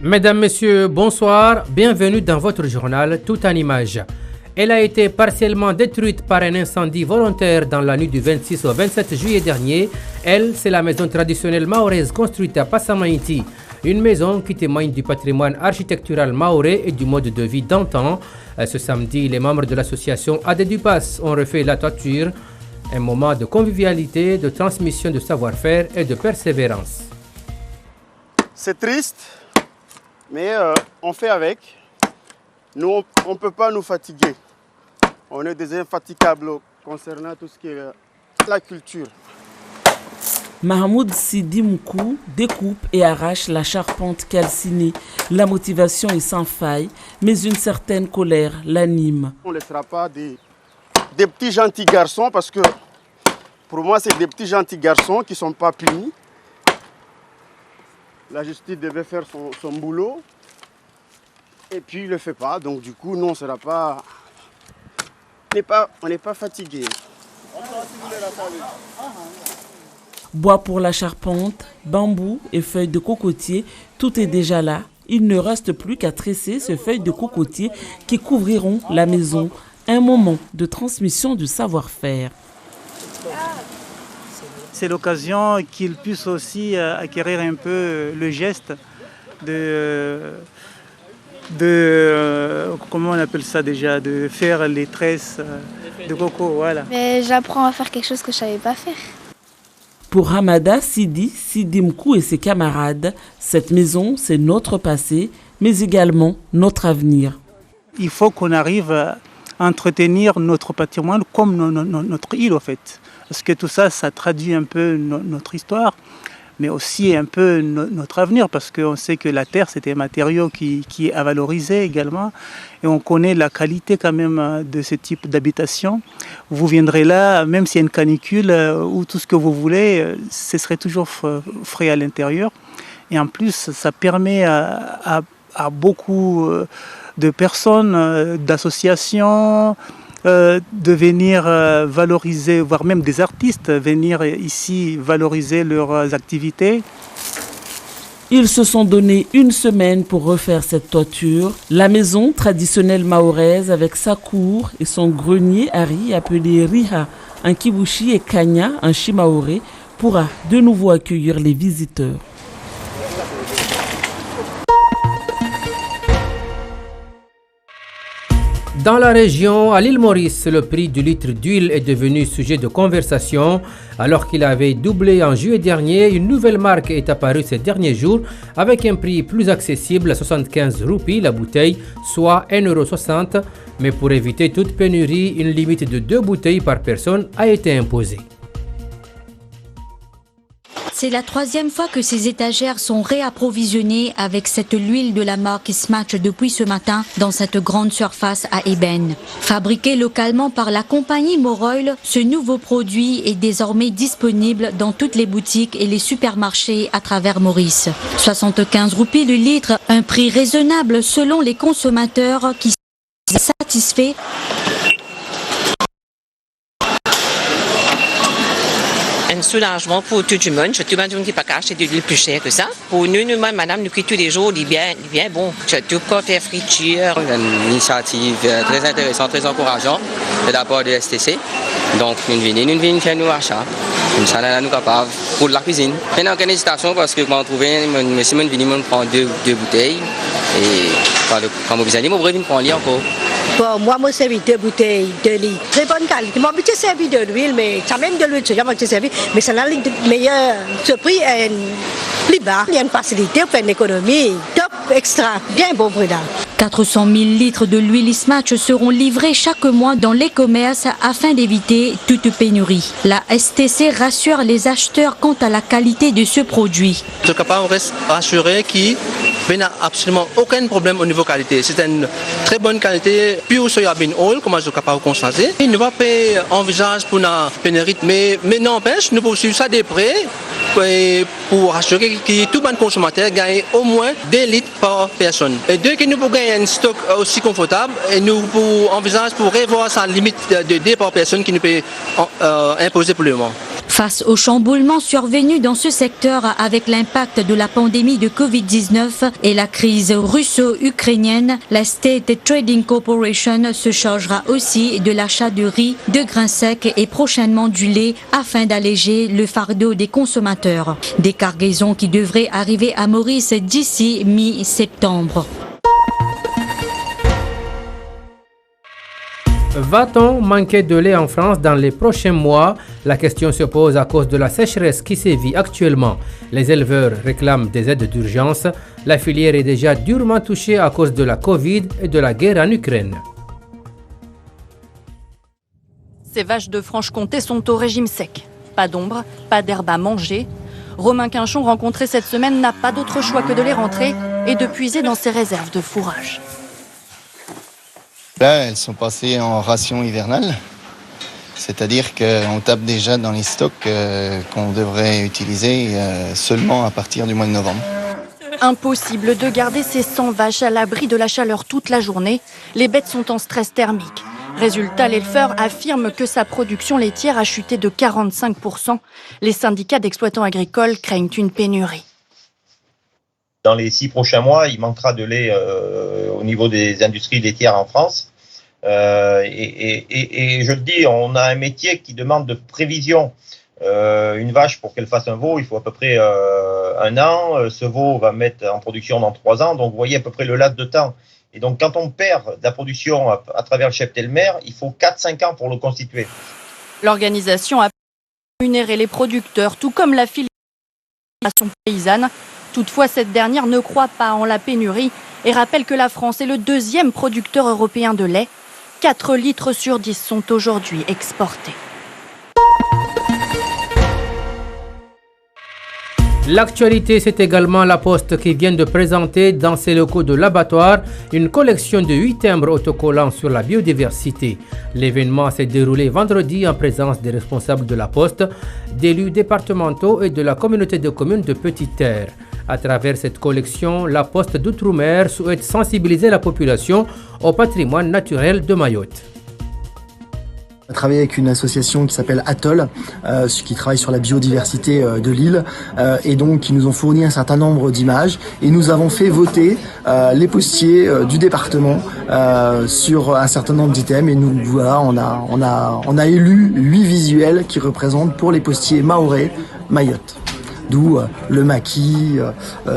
Mesdames, Messieurs, bonsoir. Bienvenue dans votre journal Tout en images. Elle a été partiellement détruite par un incendie volontaire dans la nuit du 26 au 27 juillet dernier. Elle, c'est la maison traditionnelle mahoraise construite à Passamainti. Une maison qui témoigne du patrimoine architectural mahorais et du mode de vie d'antan. Ce samedi, les membres de l'association Adédupas ont refait la toiture. Un moment de convivialité, de transmission de savoir-faire et de persévérance. C'est triste, mais on fait avec. Nous, on ne peut pas nous fatiguer. On est des infatigables concernant tout ce qui est la culture. Mahmoud Sidi Moukou découpe et arrache la charpente calcinée. La motivation est sans faille, mais une certaine colère l'anime. On ne laissera pas des petits gentils garçons, parce que pour moi, c'est des petits gentils garçons qui ne sont pas punis. La justice devait faire son boulot. Et puis il ne le fait pas, donc du coup, nous, on sera pas... On n'est pas fatigué. Bois pour la charpente, bambou et feuilles de cocotier, tout est déjà là. Il ne reste plus qu'à tresser ces feuilles de cocotier qui couvriront la maison. Un moment de transmission du savoir-faire. C'est l'occasion qu'ils puissent aussi acquérir un peu le geste de comment on appelle ça déjà, de faire les tresses de coco, voilà. Mais j'apprends à faire quelque chose que je ne savais pas faire. Pour Hamada Sidi Moukou et ses camarades, cette maison, c'est notre passé, mais également notre avenir. Il faut qu'on arrive à entretenir notre patrimoine comme notre île, en fait. Parce que tout ça, ça traduit un peu notre histoire, mais aussi un peu notre avenir, parce qu'on sait que la terre, c'est un matériau qui est à valoriser également, et on connaît la qualité quand même de ce type d'habitation. Vous viendrez là, même s'il y a une canicule ou tout ce que vous voulez, ce serait toujours frais à l'intérieur. Et en plus, ça permet à beaucoup de personnes, d'associations, de venir valoriser, voire même des artistes, venir ici valoriser leurs activités. Ils se sont donné une semaine pour refaire cette toiture. La maison traditionnelle mahoraise avec sa cour et son grenier à riz appelé Riha en Kibushi et Kanya en Chimaoré pourra de nouveau accueillir les visiteurs. Dans la région, à l'île Maurice, le prix du litre d'huile est devenu sujet de conversation. Alors qu'il avait doublé en juillet dernier, une nouvelle marque est apparue ces derniers jours avec un prix plus accessible à 75 roupies la bouteille, soit 1,60 €. Mais pour éviter toute pénurie, une limite de 2 bouteilles par personne a été imposée. C'est la troisième fois que ces étagères sont réapprovisionnées avec cette huile de la marque Smatch depuis ce matin dans cette grande surface à Ébène. Fabriqué localement par la compagnie Moroil, ce nouveau produit est désormais disponible dans toutes les boutiques et les supermarchés à travers Maurice. 75 roupies le litre, un prix raisonnable selon les consommateurs qui sont satisfaits. Un soulagement pour tout le monde. Tout le monde qui ne peut pas acheter de l'huile plus chère que ça. Pour nous, madame, nous qui tous les jours, il est bien bon. Tout quoi faire friture. Une initiative très intéressante, très encourageante de la part de STC. Donc, nous venons faire nos achats. Nous capables pour la cuisine. Il n'y a aucune hésitation parce que quand on trouve, monsieur vient prendre deux bouteilles. Et quand vous venez, vous venez prendre encore. Bon, moi, je servis 2 bouteilles de litre. Très bonne qualité. Moi, je servi de l'huile, mais quand même de l'huile, je servi. Mais ça a le meilleur. Ce prix est plus bas. Il y a une facilité, on fait une économie. Top, extra. Bien bon prix là. 400 000 litres de l'huile Smatch seront livrés chaque mois dans les commerces afin d'éviter toute pénurie. La STC rassure les acheteurs quant à la qualité de ce produit. Je suis capable de rassurer qu'il n'y a absolument aucun problème au niveau qualité. C'est une très bonne qualité, pure soyabine oil, comme je suis capable de constater. Il ne va pas envisager pour la pénurie, mais n'empêche, nous poursuivons ça de près pour assurer que tout bon consommateur gagne au moins 2 litres par personne. Et dès que nous pouvons gagner un stock aussi confortable, et nous envisageons pour revoir sa limite de 2 par personne qui nous peut imposer pour le moment. Face au chamboulement survenu dans ce secteur avec l'impact de la pandémie de Covid-19 et la crise russo-ukrainienne, la State Trading Corporation se chargera aussi de l'achat de riz, de grains secs et prochainement du lait afin d'alléger le fardeau des consommateurs. Des cargaisons qui devraient arriver à Maurice d'ici mi-septembre. Va-t-on manquer de lait en France dans les prochains mois? La question se pose à cause de la sécheresse qui sévit actuellement. Les éleveurs réclament des aides d'urgence. La filière est déjà durement touchée à cause de la Covid et de la guerre en Ukraine. Ces vaches de Franche-Comté sont au régime sec. Pas d'ombre, pas d'herbe à manger. Romain Quinchon, rencontré cette semaine, n'a pas d'autre choix que de les rentrer et de puiser dans ses réserves de fourrage. Là, elles sont passées en ration hivernale, c'est-à-dire qu'on tape déjà dans les stocks qu'on devrait utiliser seulement à partir du mois de novembre. Impossible de garder ces 100 vaches à l'abri de la chaleur toute la journée. Les bêtes sont en stress thermique. Résultat, l'éleveur affirme que sa production laitière a chuté de 45%. Les syndicats d'exploitants agricoles craignent une pénurie. Dans les 6 prochains mois, il manquera de lait au niveau des industries laitières en France. Et je le dis, on a un métier qui demande de prévision. Une vache, pour qu'elle fasse un veau, il faut à peu près 1 an. Ce veau va mettre en production dans 3 ans. Donc, vous voyez à peu près le laps de temps. Et donc, quand on perd de la production à travers le cheptel mère, il faut 4-5 ans pour le constituer. L'organisation a rémunéré les producteurs, tout comme la filière paysanne. Toutefois, cette dernière ne croit pas en la pénurie et rappelle que la France est le 2e producteur européen de lait. 4 litres sur 10 sont aujourd'hui exportés. L'actualité, c'est également la Poste qui vient de présenter dans ses locaux de l'abattoir une collection de 8 timbres autocollants sur la biodiversité. L'événement s'est déroulé vendredi en présence des responsables de la Poste, d'élus départementaux et de la communauté de communes de Petite Terre. À travers cette collection, la Poste d'Outre-mer souhaite sensibiliser la population au patrimoine naturel de Mayotte. On a travaillé avec une association qui s'appelle Atoll, qui travaille sur la biodiversité de l'île, et donc qui nous ont fourni un certain nombre d'images. Et nous avons fait voter les postiers du département sur un certain nombre d'items. Et nous, voilà, on a élu 8 visuels qui représentent pour les postiers mahorais Mayotte. D'où le maquis,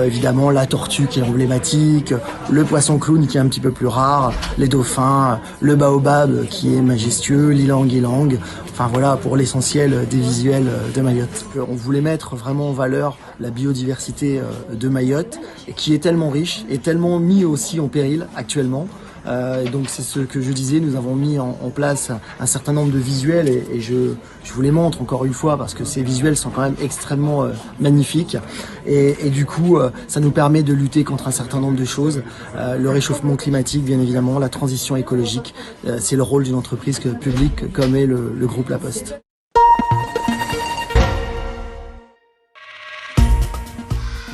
évidemment la tortue qui est emblématique, le poisson clown qui est un petit peu plus rare, les dauphins, le baobab qui est majestueux, l'ilang-ilang. Enfin voilà pour l'essentiel des visuels de Mayotte. On voulait mettre vraiment en valeur la biodiversité de Mayotte qui est tellement riche et tellement mis aussi en péril actuellement. Donc c'est ce que je disais, nous avons mis en place un certain nombre de visuels et je vous les montre encore une fois parce que ces visuels sont quand même extrêmement magnifiques et du coup ça nous permet de lutter contre un certain nombre de choses, le réchauffement climatique bien évidemment, la transition écologique, c'est le rôle d'une entreprise publique comme est le groupe La Poste.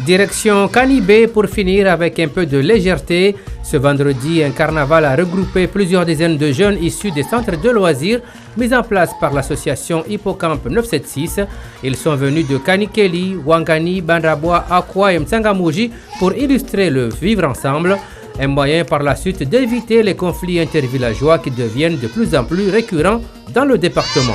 Direction Canibé pour finir avec un peu de légèreté. Ce vendredi, un carnaval a regroupé plusieurs dizaines de jeunes issus des centres de loisirs mis en place par l'association Hippocampe 976. Ils sont venus de Kanikeli, Wangani, Bandrabois, Akwa et Mtsangamouji pour illustrer le vivre ensemble. Un moyen par la suite d'éviter les conflits intervillageois qui deviennent de plus en plus récurrents dans le département.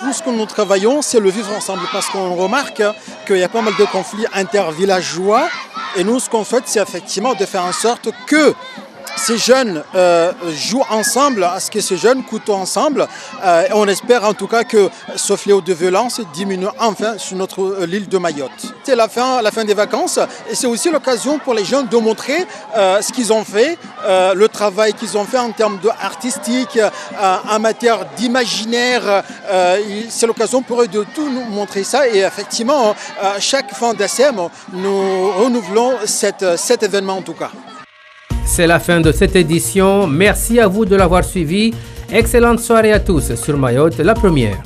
Nous, ce que nous travaillons, c'est le vivre ensemble parce qu'on remarque qu'il y a pas mal de conflits intervillageois et nous, ce qu'on fait, c'est effectivement de faire en sorte que ces jeunes jouent ensemble, à ce que ces jeunes côtoient ensemble. On espère en tout cas que ce fléau de violence diminue enfin sur notre île de Mayotte. C'est la fin des vacances et c'est aussi l'occasion pour les jeunes de montrer ce qu'ils ont fait, le travail qu'ils ont fait en termes artistique, en matière d'imaginaire. C'est l'occasion pour eux de tout nous montrer ça et effectivement, chaque fin d'ACM, nous renouvelons cet événement en tout cas. C'est la fin de cette édition. Merci à vous de l'avoir suivi. Excellente soirée à tous sur Mayotte, la première.